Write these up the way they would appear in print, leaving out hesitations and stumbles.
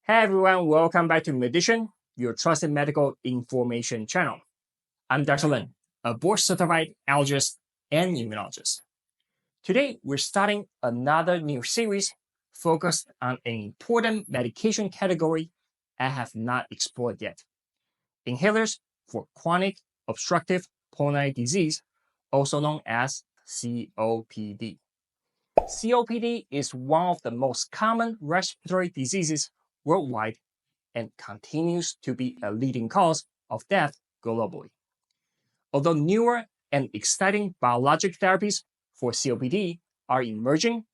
Hey everyone, welcome back to Medician, your trusted medical information channel. I'm Dr. Lin, a board-certified allergist and immunologist. Today, we're starting another new series focused on an important medication category I have not explored yet. Inhalers for chronic obstructive pulmonary disease, also known as COPD. COPD is one of the most common respiratory diseases worldwide and continues to be a leading cause of death globally. Although newer and exciting biologic therapies for COPD are emerging,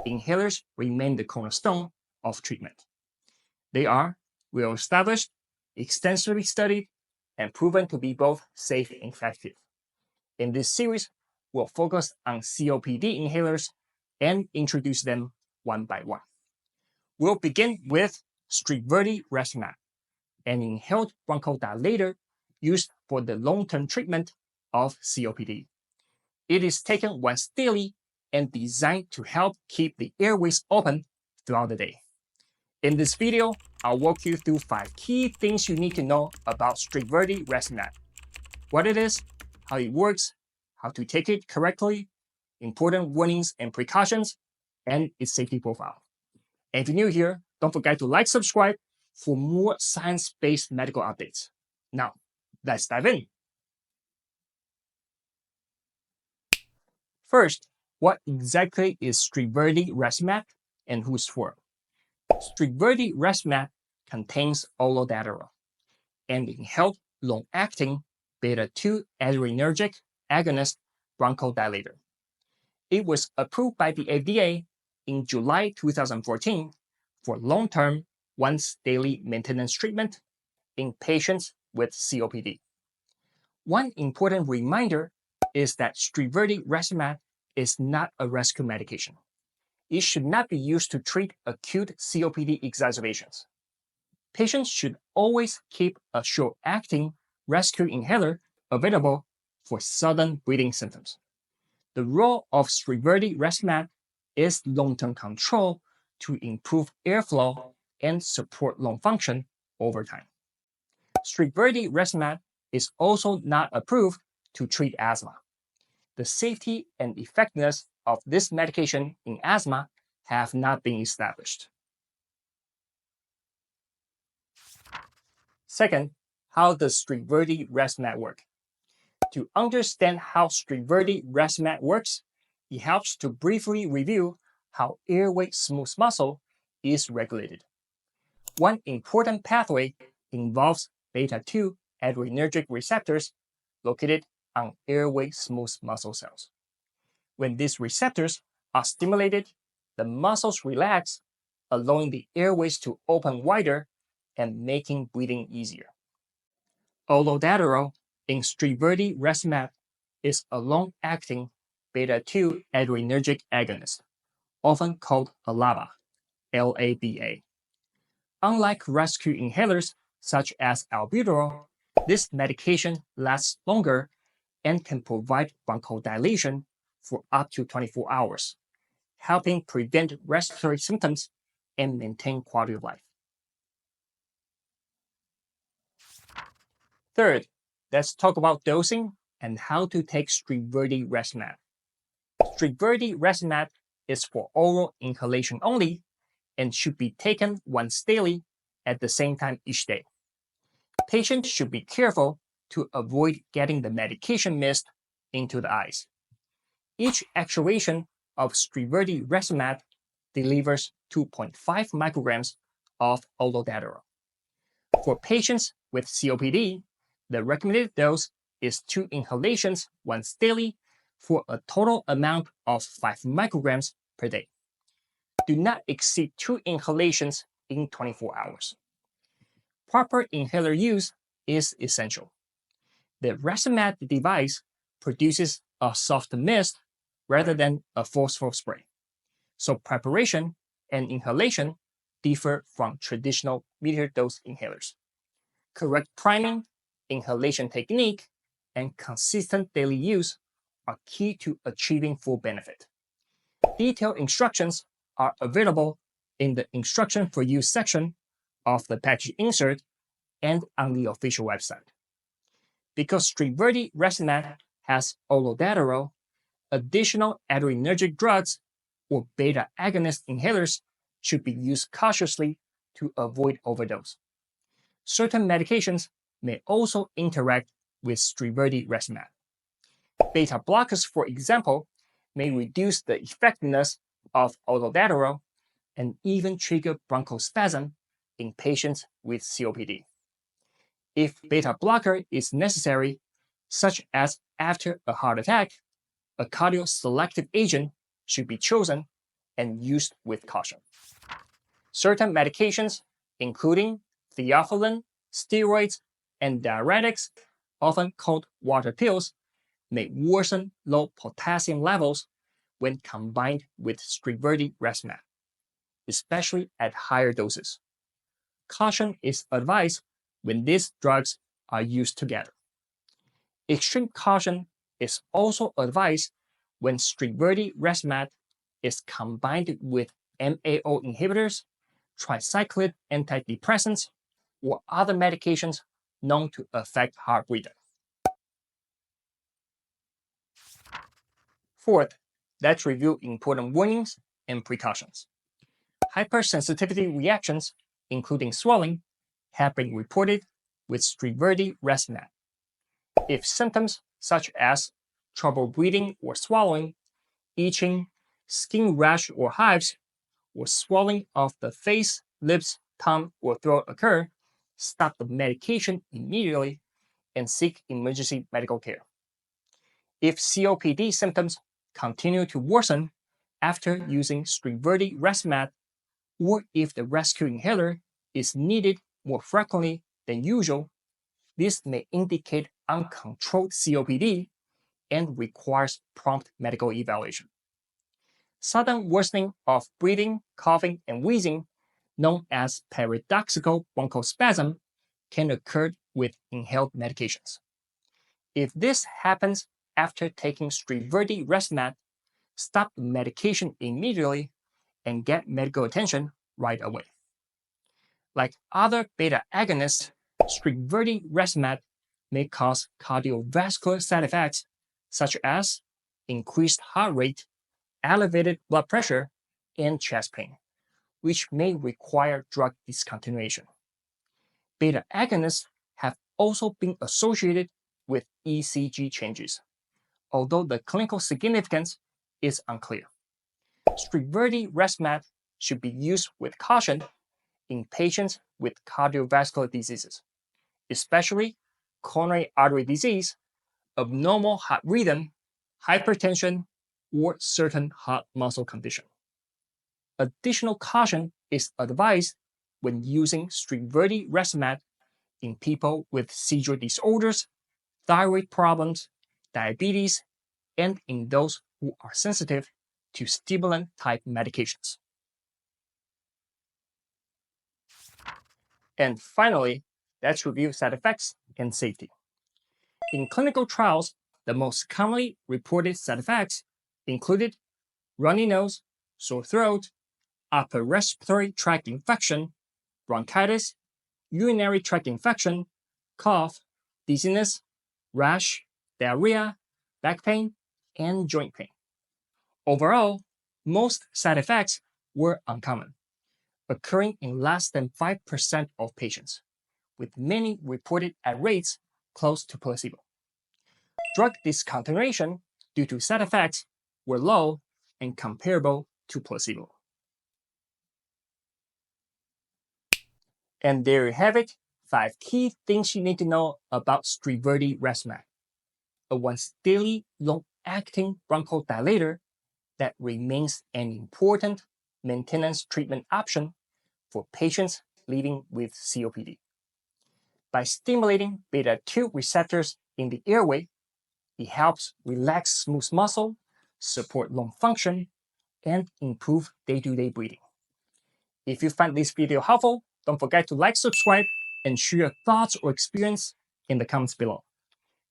inhalers remain the cornerstone of treatment. They are well established, extensively studied, and proven to be both safe and effective. In this series, we'll focus on COPD inhalers and introduce them one by one. We'll begin with Striverdi Respimat, an inhaled bronchodilator used for the long-term treatment of COPD. It is taken once daily and designed to help keep the airways open throughout the day. In this video, I'll walk you through 5 key things you need to know about Striverdi Respimat: what it is, how it works, how to take it correctly, important warnings and precautions, and its safety profile. And if you're new here, don't forget to like, subscribe for more science-based medical updates. Now, let's dive in. First, what exactly is Striverdi Respimat and who's for? Striverdi Respimat contains Olodaterol, an inhaled long-acting beta-2 adrenergic agonist bronchodilator. It was approved by the FDA in July 2014 for long-term, once-daily maintenance treatment in patients with COPD. One important reminder is that Striverdi Respimat is not a rescue medication. It should not be used to treat acute COPD exacerbations. Patients should always keep a short-acting rescue inhaler available for sudden breathing symptoms. The role of Striverdi Respimat is long-term control to improve airflow and support lung function over time. Striverdi Respimat is also not approved to treat asthma. The safety and effectiveness of this medication in asthma have not been established. Second, how does Striverdi Respimat work? To understand how Striverdi Respimat works, it helps to briefly review how airway smooth muscle is regulated. One important pathway involves beta-2 adrenergic receptors located on airway smooth muscle cells. When these receptors are stimulated, the muscles relax, allowing the airways to open wider and making breathing easier. Olodaterol in Striverdi Respimat is a long-acting beta-2 adrenergic agonist, often called a LABA, LABA. Unlike rescue inhalers such as albuterol, this medication lasts longer and can provide bronchodilation for up to 24 hours, helping prevent respiratory symptoms and maintain quality of life. Third, let's talk about dosing and how to take Striverdi Respimat. Striverdi Respimat is for oral inhalation only and should be taken once daily at the same time each day. Patients should be careful to avoid getting the medication mist into the eyes. Each actuation of Striverdi Respimat delivers 2.5 micrograms of Olodaterol. For patients with COPD, the recommended dose is 2 inhalations once daily for a total amount of 5 micrograms per day. Do not exceed 2 inhalations in 24 hours. Proper inhaler use is essential. The Respimat device produces a soft mist rather than a forceful spray, so preparation and inhalation differ from traditional metered dose inhalers. Correct priming, inhalation technique, and consistent daily use are key to achieving full benefit. Detailed instructions are available in the Instruction for Use section of the package insert and on the official website. Because Striverdi Respimat has Olodaterol, additional adrenergic drugs or beta agonist inhalers should be used cautiously to avoid overdose. Certain medications may also interact with Striverdi Respimat. Beta blockers, for example, may reduce the effectiveness of Olodaterol and even trigger bronchospasm in patients with COPD. If beta blocker is necessary, such as after a heart attack, a cardioselective agent should be chosen and used with caution. Certain medications, including theophylline, steroids, and diuretics, often called water pills, may worsen low potassium levels when combined with Striverdi Respimat, especially at higher doses. Caution is advised when these drugs are used together. Extreme caution is also advised when Striverdi Respimat is combined with MAO inhibitors, tricyclic antidepressants, or other medications known to affect heart rhythm. Fourth, let's review important warnings and precautions. Hypersensitivity reactions, including swelling, have been reported with Striverdi Respimat. If symptoms such as trouble breathing or swallowing, itching, skin rash or hives, or swelling of the face, lips, tongue, or throat occur, stop the medication immediately and seek emergency medical care. If COPD symptoms continue to worsen after using Striverdi Respimat, or if the rescue inhaler is needed more frequently than usual, this may indicate uncontrolled COPD and requires prompt medical evaluation. Sudden worsening of breathing, coughing, and wheezing, known as paradoxical bronchospasm, can occur with inhaled medications. If this happens after taking Striverdi Respimat, stop the medication immediately and get medical attention right away. Like other beta agonists, Striverdi Respimat may cause cardiovascular side effects such as increased heart rate, elevated blood pressure, and chest pain, which may require drug discontinuation. Beta agonists have also been associated with ECG changes, although the clinical significance is unclear. Striverdi Respimat should be used with caution in patients with cardiovascular diseases, especially coronary artery disease, abnormal heart rhythm, hypertension, or certain heart muscle condition. Additional caution is advised when using Striverdi Respimat in people with seizure disorders, thyroid problems, diabetes, and in those who are sensitive to stimulant-type medications. And finally, let's review side effects and safety. In clinical trials, the most commonly reported side effects included runny nose, sore throat, upper respiratory tract infection, bronchitis, urinary tract infection, cough, dizziness, rash, diarrhea, back pain, and joint pain. Overall, most side effects were uncommon, occurring in less than 5% of patients, with many reported at rates close to placebo. Drug discontinuation due to side effects were low and comparable to placebo. And there you have it, 5 key things you need to know about Striverdi Respimat, a once daily long-acting bronchodilator that remains an important maintenance treatment option for patients living with COPD. By stimulating beta-2 receptors in the airway, it helps relax smooth muscle, support lung function, and improve day-to-day breathing. If you find this video helpful, don't forget to like, subscribe, and share your thoughts or experience in the comments below.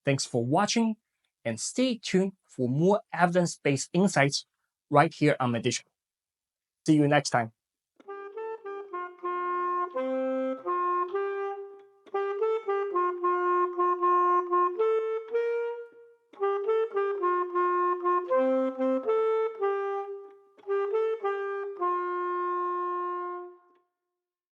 Thanks for watching, and stay tuned for more evidence-based insights right here on Medician. See you next time.